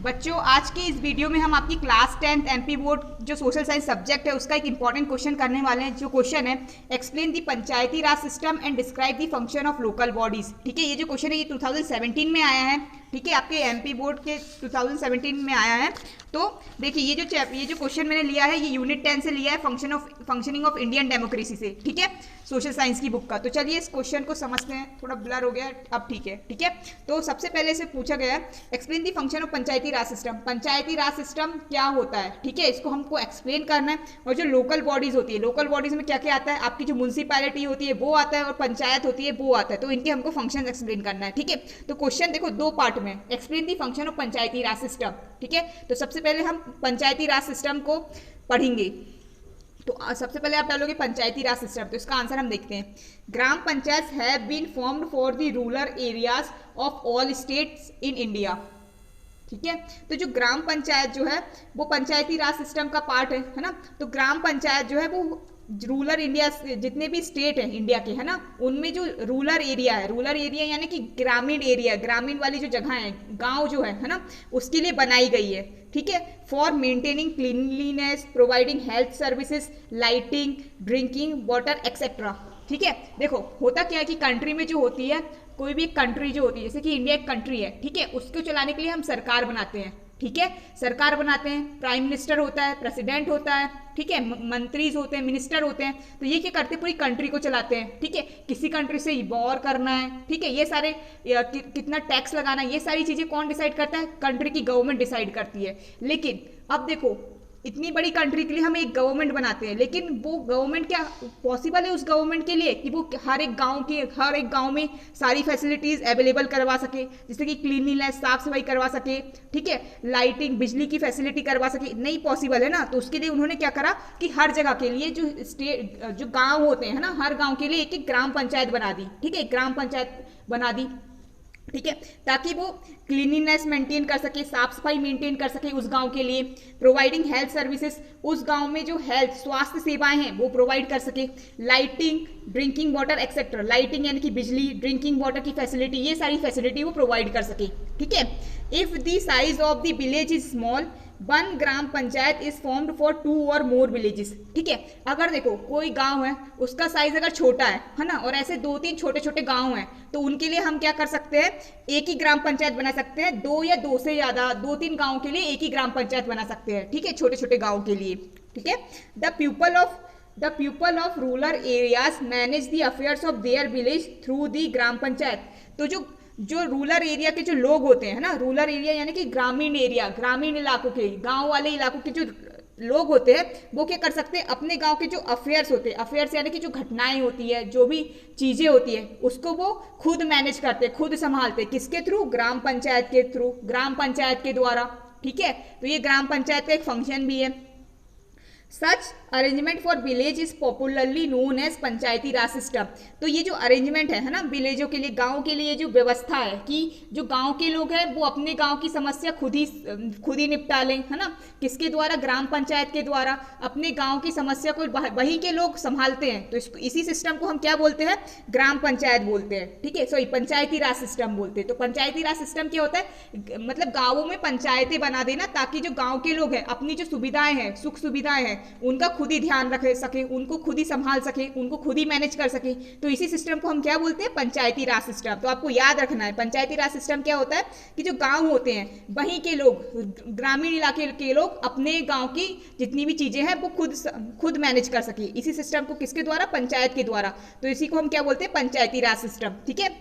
बच्चों आज के इस वीडियो में हम आपकी क्लास 10th एमपी बोर्ड जो सोशल साइंस सब्जेक्ट है उसका एक इंपॉर्टेंट क्वेश्चन करने वाले हैं। जो क्वेश्चन है, explain the Panchayati Raj system and describe the function of local bodies. ठीक है, ये जो क्वेश्चन है ये 2017 में आया है। ठीक है, आपके एमपी बोर्ड के 2017 में आया है। तो देखिए ये जो क्वेश्चन मैंने लिया है ये यूनिट 10 से लिया है, फंक्शनिंग ऑफ इंडियन डेमोक्रेसी से। ठीक है, सोशल साइंस की बुक का। तो चलिए इस क्वेश्चन को समझते हैं। थोड़ा ब्लर हो गया, अब ठीक है। ठीक है, तो सबसे पहले से पूछा गया है explain the function of Panchayati Raj system. Panchayati Raj system क्या होता है, ठीक है, इसको हमको एक्सप्लेन करना है। और जो लोकल बॉडीज होती है, लोकल बॉडीज में क्या क्या आता है, आपकी जो म्यूनसिपैलिटी होती है वो आता है और पंचायत होती है वो आता है। तो इनके हमको फंक्शन एक्सप्लेन करना है। ठीक है, तो क्वेश्चन देखो दो पार्ट में, explain the function of Panchayati Raj system. ठीक है, तो सबसे पहले हम पंचायती राज सिस्टम को पढ़ेंगे। तो सबसे पहले आप डालोगे पंचायती राज सिस्टम, तो इसका आंसर हम देखते हैं। Gram panchayat have been formed for the rural areas of all states in India. ठीक है, तो जो ग्राम पंचायत जो है वो पंचायती राज सिस्टम का पार्ट है ना। तो ग्राम पंचायत जो है वो रूरल इंडिया जितने भी स्टेट हैं इंडिया के, है ना, उनमें जो रूरल एरिया है, रूरल एरिया यानी कि ग्रामीण एरिया, ग्रामीण वाली जो जगह है, गांव जो है ना, उसके लिए बनाई गई है। ठीक है, for maintaining cleanliness, providing health services, lighting, drinking water etcetera. ठीक है, देखो होता क्या है कि कंट्री में जो होती है, कोई भी एक कंट्री जो होती है, जैसे कि इंडिया एक कंट्री है, ठीक है, उसको चलाने के लिए हम सरकार बनाते हैं। ठीक है, सरकार बनाते हैं, प्राइम मिनिस्टर होता है, प्रेसिडेंट होता है, ठीक है, मंत्रीज होते हैं, मिनिस्टर होते हैं। तो ये क्या करते हैं, पूरी कंट्री को चलाते हैं। ठीक है, किसी कंट्री से वॉर करना है, ठीक है, ये सारे कितना टैक्स लगाना है, ये सारी चीजें कौन डिसाइड करता है, कंट्री की गवर्नमेंट डिसाइड करती है। लेकिन अब देखो इतनी बड़ी कंट्री के लिए हम एक गवर्नमेंट बनाते हैं, लेकिन वो गवर्नमेंट क्या पॉसिबल है उस गवर्नमेंट के लिए कि वो हर एक गांव में सारी फैसिलिटीज अवेलेबल करवा सके, जैसे कि क्लीनलीनेस, साफ सफाई करवा सके, ठीक है, लाइटिंग, बिजली की फैसिलिटी करवा सके, नहीं पॉसिबल है ना। तो उसके लिए उन्होंने क्या करा कि हर जगह के लिए जो गाँव होते हैं ना, हर गाँव के लिए एक एक ग्राम पंचायत बना दी। ठीक है, ग्राम पंचायत बना दी, ठीक है, ताकि वो क्लीनिनेस मेंटेन कर सके, साफ सफाई मेंटेन कर सके उस गांव के लिए। प्रोवाइडिंग हेल्थ सर्विसेज, उस गांव में जो हेल्थ स्वास्थ्य सेवाएं हैं वो प्रोवाइड कर सके। Lighting, drinking water etcetera, lighting यानी कि बिजली, ड्रिंकिंग वाटर की फैसिलिटी, ये सारी फैसिलिटी वो प्रोवाइड कर सके। ठीक है, if the size of the village is small, one gram panchayat is formed for 2 और मोर विलेजेस। ठीक है, अगर देखो कोई गांव है उसका साइज अगर छोटा है ना, और ऐसे 2-3 छोटे छोटे गांव हैं, तो उनके लिए हम क्या कर सकते हैं, एक ही ग्राम पंचायत बना सकते हैं। 2 या 2 से ज्यादा 2-3 गांव के लिए एक ही ग्राम पंचायत बना सकते हैं। ठीक है, छोटे छोटे गांव के लिए। ठीक है, the people of rural areas manage the affairs of their village through the gram panchayat. तो जो रूरल एरिया के जो लोग होते हैं ना, रूरल एरिया यानी कि ग्रामीण एरिया, ग्रामीण इलाकों के, गांव वाले इलाकों के जो लोग होते हैं वो क्या कर सकते हैं, अपने गांव के जो अफेयर्स होते हैं, अफेयर्स यानी कि जो घटनाएं होती है, जो भी चीजें होती है, उसको वो खुद मैनेज करते हैं, खुद संभालते हैं। किसके थ्रू, ग्राम पंचायत के थ्रू, ग्राम पंचायत के द्वारा। ठीक है, तो ये ग्राम पंचायत का एक फंक्शन भी है। Such arrangement for village is popularly known as Panchayati Raj system. तो ये जो अरेंजमेंट है ना विलेजों के लिए, गांव के लिए जो व्यवस्था है कि जो गांव के लोग हैं वो अपने गांव की समस्या खुद ही निपटा लें, है ना, किसके द्वारा, ग्राम पंचायत के द्वारा। अपने गांव की समस्या को वही के लोग संभालते हैं। तो इसी सिस्टम को हम क्या बोलते हैं, ग्राम पंचायत बोलते हैं। ठीक है, सॉरी पंचायती राज सिस्टम बोलते हैं। तो पंचायती राज सिस्टम क्या होता है, मतलब गाँवों में पंचायतें बना देना, ताकि जो गाँव के लोग हैं अपनी जो सुविधाएं हैं, सुख सुविधाएं हैं, उनका खुद ही ध्यान रख सके, उनको खुद ही संभाल सके, उनको खुद ही मैनेज कर सके। तो इसी सिस्टम को हम क्या बोलते हैं, पंचायती राज सिस्टम। तो आपको याद रखना है पंचायती राज सिस्टम क्या होता है कि जो गांव होते हैं वहीं के लोग, ग्रामीण इलाके के लोग अपने गांव की जितनी भी चीजें हैं वो खुद मैनेज कर सके। इसी सिस्टम को किसके द्वारा, पंचायत के द्वारा। तो इसी को हम क्या बोलते हैं, पंचायती राज सिस्टम। ठीक है,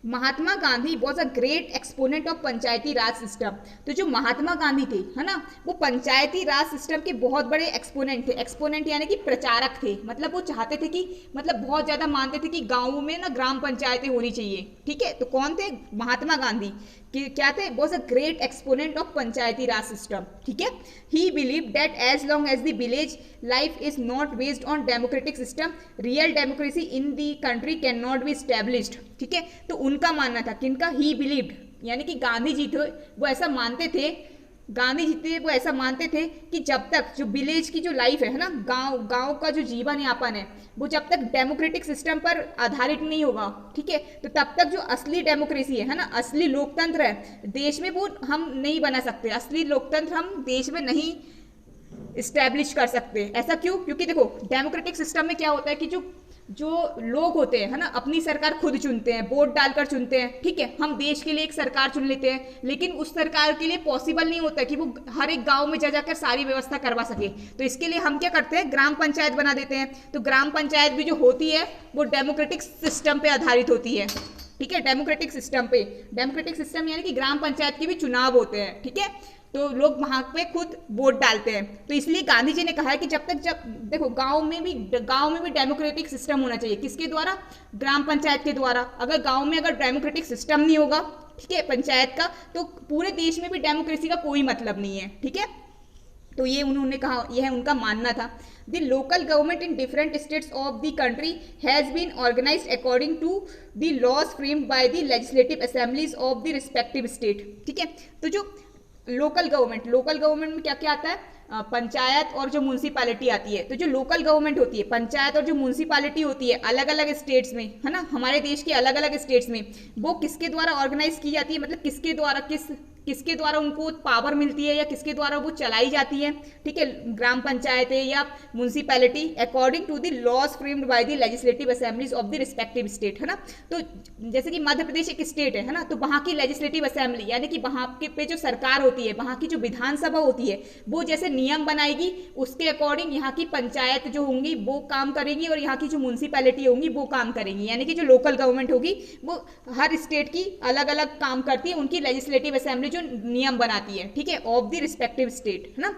Mahatma Gandhi was a great exponent of Panchayati Raj system. तो जो महात्मा गांधी थे, है ना, वो पंचायती राज सिस्टम के बहुत बड़े एक्सपोनेंट थे। एक्सपोनेंट यानी कि प्रचारक थे, मतलब वो चाहते थे कि, मतलब बहुत ज्यादा मानते थे कि गांवों में ना ग्राम पंचायतें होनी चाहिए। ठीक है, तो कौन थे, महात्मा गांधी क्या थे, was a great exponent of Panchayati Raj system. ठीक है, he believe that as long as the village life is not based on democratic system, real democracy in the country can not be established. ठीक है, तो उनका मानना था, किनका, ही बिलीव्ड यानी कि गांधी जी थे, वो ऐसा मानते थे गांधी जी थे वो ऐसा मानते थे कि जब तक जो विलेज की जो लाइफ है ना, गांव का जो जीवन यापन है, वो जब तक डेमोक्रेटिक सिस्टम पर आधारित नहीं होगा, ठीक है, तो तब तक जो असली डेमोक्रेसी है ना, असली लोकतंत्र है देश में, वो हम नहीं बना सकते। असली लोकतंत्र हम देश में नहीं इस्टेब्लिश कर सकते। ऐसा क्यों? क्योंकि देखो डेमोक्रेटिक सिस्टम में क्या होता है कि जो जो लोग होते हैं, है ना, अपनी सरकार खुद चुनते हैं, वोट डालकर चुनते हैं, ठीक है। हम देश के लिए एक सरकार चुन लेते हैं, लेकिन उस सरकार के लिए पॉसिबल नहीं होता कि वो हर एक गांव में जा जाकर सारी व्यवस्था करवा सके। तो इसके लिए हम क्या करते हैं, ग्राम पंचायत बना देते हैं। तो ग्राम पंचायत भी जो होती है वो डेमोक्रेटिक सिस्टम पे आधारित होती है, ठीक है। डेमोक्रेटिक सिस्टम यानी कि ग्राम पंचायत के भी चुनाव होते हैं, ठीक है। तो लोग वहां पे खुद वोट डालते हैं। तो इसलिए गांधी जी ने कहा है कि जब देखो गांव में भी डेमोक्रेटिक सिस्टम होना चाहिए। किसके द्वारा? ग्राम पंचायत के द्वारा। अगर डेमोक्रेटिक सिस्टम नहीं होगा, ठीक है, पंचायत का, तो पूरे देश में भी डेमोक्रेसी का कोई मतलब नहीं है, ठीक है। तो ये उन्होंने कहा, यह उनका मानना था। The local government in different states of the country has been organised according to the laws framed by the legislative assemblies of the respective state, ठीक है। तो जो लोकल गवर्नमेंट में क्या क्या आता है? पंचायत और जो म्यूनसिपैलिटी आती है। तो जो लोकल गवर्नमेंट होती है, पंचायत और जो म्यूनसिपैलिटी होती है अलग अलग स्टेट्स में, है ना, हमारे देश के अलग अलग स्टेट्स में, वो किसके द्वारा ऑर्गेनाइज की जाती है? मतलब किसके द्वारा उनको पावर मिलती है या किसके द्वारा वो चलाई जाती है, ठीक है, ग्राम पंचायत है या municipality, according to the laws framed by the legislative assemblies of the respective state, है ना। तो जैसे कि मध्य प्रदेश एक स्टेट है ना, तो वहाँ की लेजिस्लेटिव असेंबली यानी कि वहाँ पे जो सरकार होती है, वहाँ की जो विधानसभा होती है, वो जैसे नियम बनाएगी, उसके अकॉर्डिंग यहाँ की पंचायत जो होंगी वो काम करेगी और यहाँ की जो म्यूनसिपैलिटी होंगी वो काम करेंगी। यानी कि जो लोकल गवर्नमेंट होगी वो हर स्टेट की अलग अलग काम करती है, उनकी लेजिस्लेटिव असेंबली जो नियम बनाती है, ठीक है, ऑफ द रिस्पेक्टिव स्टेट, है ना।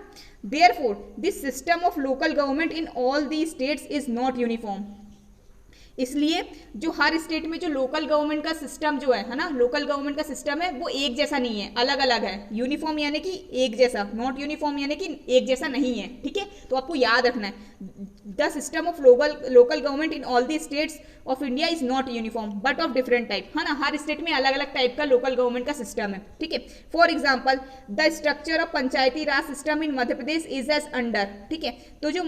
Therefore this system of local government in all the states is not uniform. इसलिए जो हर स्टेट में जो लोकल गवर्नमेंट का सिस्टम जो है ना, लोकल गवर्नमेंट का सिस्टम है वो एक जैसा नहीं है, अलग अलग है। यूनिफॉर्म यानी कि एक जैसा, नॉट यूनिफॉर्म यानी कि एक जैसा नहीं है, ठीक है। तो आपको याद रखना है, the system of local government in all the states of India is not uniform but of different type, है ना। हर स्टेट में अलग अलग टाइप का लोकल गवर्नमेंट का सिस्टम है, ठीक है। For example the structure of Panchayati Raj system in Madhya Pradesh is as under, ठीक है। तो जो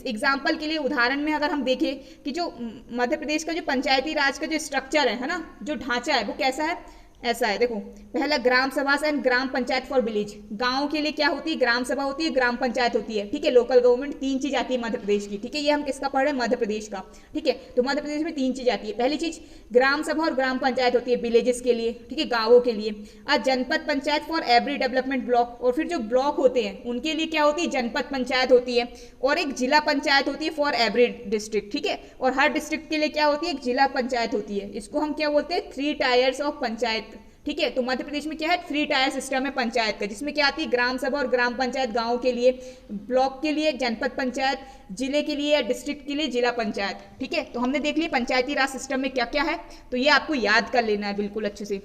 एग्जाम्पल के लिए उदाहरण में अगर हम देखें कि जो मध्य प्रदेश का जो पंचायती राज का जो स्ट्रक्चर है ना, जो ढांचा है वो कैसा है? ऐसा है, देखो, पहला ग्राम सभा and gram panchayat for village. गांव के लिए क्या होती है? ग्राम सभा होती है, ग्राम पंचायत होती है, ठीक है। लोकल गवर्नमेंट 3 चीज आती है मध्य प्रदेश की, ठीक है। ये हम किसका पढ़ रहे हैं? मध्य प्रदेश का, ठीक है। तो मध्य प्रदेश में 3 चीज आती है। पहली चीज ग्राम सभा और ग्राम पंचायत होती है विलेजेस के लिए, ठीक है, गांवों के लिए। जनपद panchayat for every development block, और फिर जो ब्लॉक होते हैं उनके लिए क्या होती है? जनपद पंचायत होती है। और एक जिला पंचायत होती है फॉर एवरी डिस्ट्रिक्ट, ठीक है। और हर डिस्ट्रिक्ट के लिए क्या होती है? एक जिला पंचायत होती है। इसको हम क्या बोलते हैं? 3 टायर्स ऑफ पंचायत, ठीक है। तो मध्य प्रदेश में क्या है? 3 टायर सिस्टम है पंचायत का, जिसमें क्या आती है? ग्राम सभा और ग्राम पंचायत गांव के लिए, ब्लॉक के लिए जनपद पंचायत, जिले के लिए या डिस्ट्रिक्ट के लिए जिला पंचायत, ठीक है। तो हमने देख लिया पंचायती राज सिस्टम में क्या क्या है, तो ये आपको याद कर लेना है बिल्कुल अच्छे से।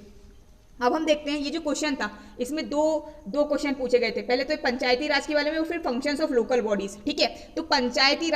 अब हम देखते हैं ये जो क्वेश्चन था, इसमें दो क्वेश्चन पूछे गए थे। पहले तो पंचायती राज के बारे में और फिर फंक्शंस ऑफ लोकल बॉडीज, ठीक है। तो पंचायती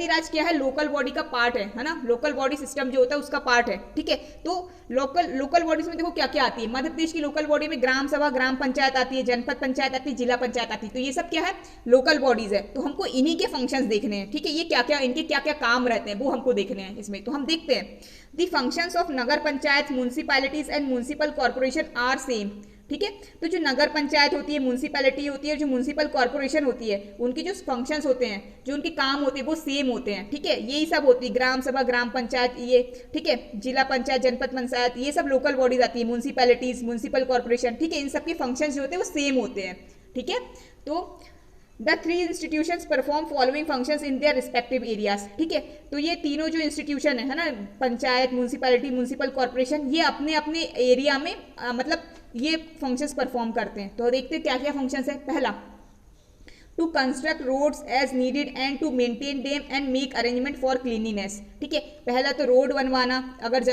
राज क्या है? लोकल बॉडी का पार्ट है ना। लोकल बॉडी सिस्टम जो होता है उसका पार्ट है, ठीक है। तो लोकल बॉडीज में देखो क्या क्या आती है। मध्य प्रदेश की लोकल बॉडी में ग्राम सभा, ग्राम पंचायत आती है, जनपद पंचायत आती है, जिला पंचायत आती है। तो ये सब क्या है? लोकल बॉडीज है। तो हमको इन्हीं के फंक्शंस देखने हैं, ठीक है। ये क्या क्या, इनके क्या क्या काम रहते हैं वो हमको देखने हैं इसमें। तो हम देखते हैं the functions of Nagar Panchayat, municipalities and municipal corporation are same, ठीक है। तो जो नगर पंचायत होती है, म्यूनसिपैलिटी होती है, जो म्यूनसिपल कॉर्पोरेशन होती है, उनके जो फंक्शंस होते हैं, जो उनके काम होते हैं वो सेम होते हैं, ठीक है। यही सब होती है, ग्राम सभा, ग्राम पंचायत, ये, ठीक है, जिला पंचायत, जनपद पंचायत, ये सब लोकल बॉडीज आती है, म्यूनसिपैलिटीज, म्यूनसिपल कॉर्पोरेशन, ठीक है। इन सबके फंक्शंस जो होते हैं वो सेम होते हैं, ठीक है। तो the 3 institutions perform following functions in their respective areas, ठीक है। तो ये तीनों जो इंस्टीट्यूशन है ना, पंचायत, म्यूनसिपैलिटी, म्यूनसिपल कॉर्पोरेशन, ये अपने अपने एरिया में मतलब ये फंक्शंस परफॉर्म करते हैं। तो देखते हैं क्या क्या फंक्शंस है। पहला, to construct roads as needed and to maintain them and make arrangement for cleanliness, ठीक है। पहला तो रोड बनवाना, अगर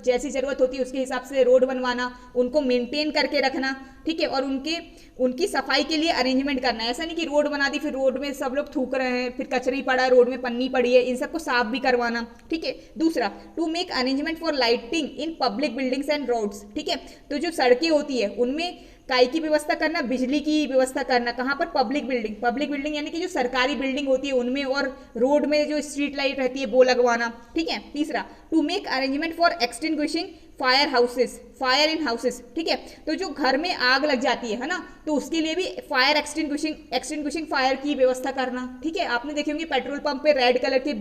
जैसी जरूरत होती है उसके हिसाब से रोड बनवाना, उनको मेंटेन करके रखना, ठीक है। और उनकी सफाई के लिए अरेंजमेंट करना। ऐसा नहीं कि रोड बना दी फिर रोड में सब लोग थूक रहे हैं, फिर कचरी पड़ा है, रोड में पन्नी पड़ी है, इन सबको साफ भी करवाना, ठीक है। दूसरा, to make arrangement for lighting in public buildings and roads, ठीक है। तो जो सड़कें होती है उनमें काय की व्यवस्था करना, बिजली की व्यवस्था करना, कहाँ पर, पब्लिक बिल्डिंग यानी कि जो सरकारी बिल्डिंग होती है उनमें, और रोड में जो स्ट्रीट लाइट रहती है वो लगवाना, ठीक है। तीसरा, to make arrangement for extinguishing fire in houses, ठीक है। तो जो घर में आग लग जाती है ना, तो उसके लिए भी फायर एक्सटिंग्विशिंग फायर की व्यवस्था करना, ठीक है। आपने देखे होंगे पेट्रोल पंप पे रेड कलर के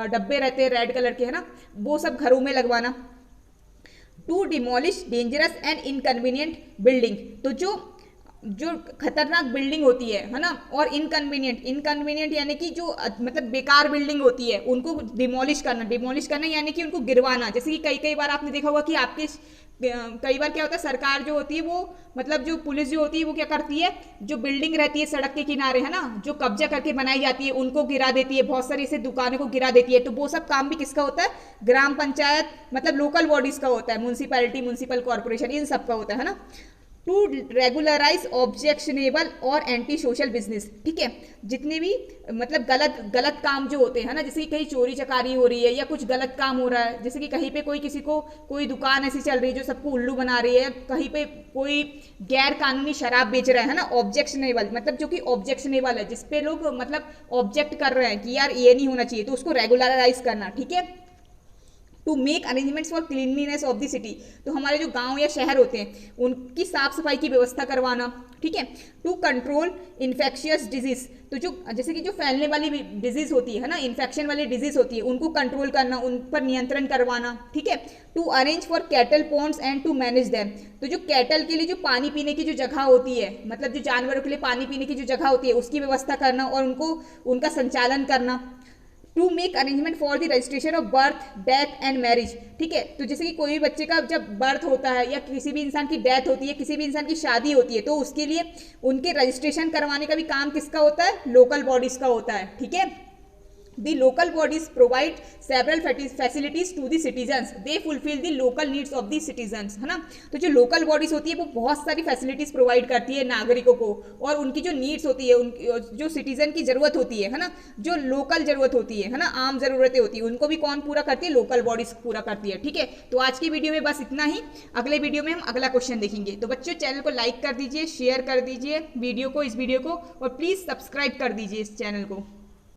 डब्बे रहते हैं, रेड कलर के, है ना, वो सब घरों में लगवाना। To demolish dangerous and inconvenient building, तो जो खतरनाक बिल्डिंग होती है ना, और इनकन्वीनियंट यानी कि जो मतलब बेकार बिल्डिंग होती है उनको डिमोलिश करना यानी कि उनको गिरवाना। जैसे कि कई बार आपने देखा होगा कि आपके कई बार क्या होता है, सरकार जो होती है वो मतलब जो पुलिस जो होती है वो क्या करती है, जो बिल्डिंग रहती है सड़क के किनारे, है ना, जो कब्जा करके बनाई जाती है उनको गिरा देती है, बहुत सारी ऐसे दुकानों को गिरा देती है। तो वो सब काम भी किसका होता है, ग्राम पंचायत मतलब लोकल बॉडीज का होता है, म्यूनसिपैलिटी, म्यूनसिपल कॉर्पोरेशन, इन सब का होता है ना। टू रेगुलराइज ऑब्जेक्शनेबल और एंटी सोशल बिजनेस, ठीक है। जितने भी मतलब गलत काम जो होते हैं ना, जैसे कि कहीं चोरी चकारी हो रही है या कुछ गलत काम हो रहा है, जैसे कि कहीं पे किसी को कोई दुकान ऐसी चल रही है जो सबको उल्लू बना रही है, कहीं पे कोई गैर कानूनी शराब बेच रहा है ना, ऑब्जेक्शनेबल मतलब जो कि ऑब्जेक्शनेबल है, जिसपे लोग मतलब ऑब्जेक्ट कर रहे हैं कि यार ये नहीं होना चाहिए, तो उसको रेगुलराइज करना, ठीक है। To make arrangements for cleanliness of the city, तो हमारे जो गांव या शहर होते हैं उनकी साफ सफाई की व्यवस्था करवाना, ठीक है। टू कंट्रोल इन्फेक्शियस डिजीज, तो जो जैसे कि जो फैलने वाली डिजीज होती है ना, इन्फेक्शन वाली डिजीज होती है, उनको कंट्रोल करना, उन पर नियंत्रण करवाना, ठीक है। To arrange for cattle ponds and to manage them, तो जो कैटल के लिए जो पानी पीने की जो जगह होती है, मतलब जो जानवरों के लिए पानी पीने की जो जगह होती है उसकी व्यवस्था करना और उनका संचालन करना। To make arrangement for the registration of birth, death and marriage, ठीक है। तो जैसे कि कोई भी बच्चे का जब बर्थ होता है या किसी भी इंसान की डेथ होती है, किसी भी इंसान की शादी होती है, तो उसके लिए उनके रजिस्ट्रेशन करवाने का भी काम किसका होता है, लोकल बॉडीज का होता है, ठीक है। The local bodies provide several facilities to the citizens. They fulfill the local needs of the citizens, है ना। तो जो लोकल बॉडीज होती है वो बहुत सारी फैसिलिटीज प्रोवाइड करती है नागरिकों को, और उनकी जो नीड्स होती है, उनकी जो सिटीजन की जरूरत होती है ना, जो लोकल जरूरत होती है ना, आम जरूरतें होती है, उनको भी कौन पूरा करती है, लोकल बॉडीज पूरा करती है, ठीक है। तो आज की वीडियो में बस इतना ही, अगले वीडियो में हम अगला क्वेश्चन देखेंगे। तो बच्चों चैनल को लाइक कर दीजिए, शेयर कर दीजिए इस वीडियो को, और प्लीज सब्सक्राइब कर दीजिए इस चैनल को।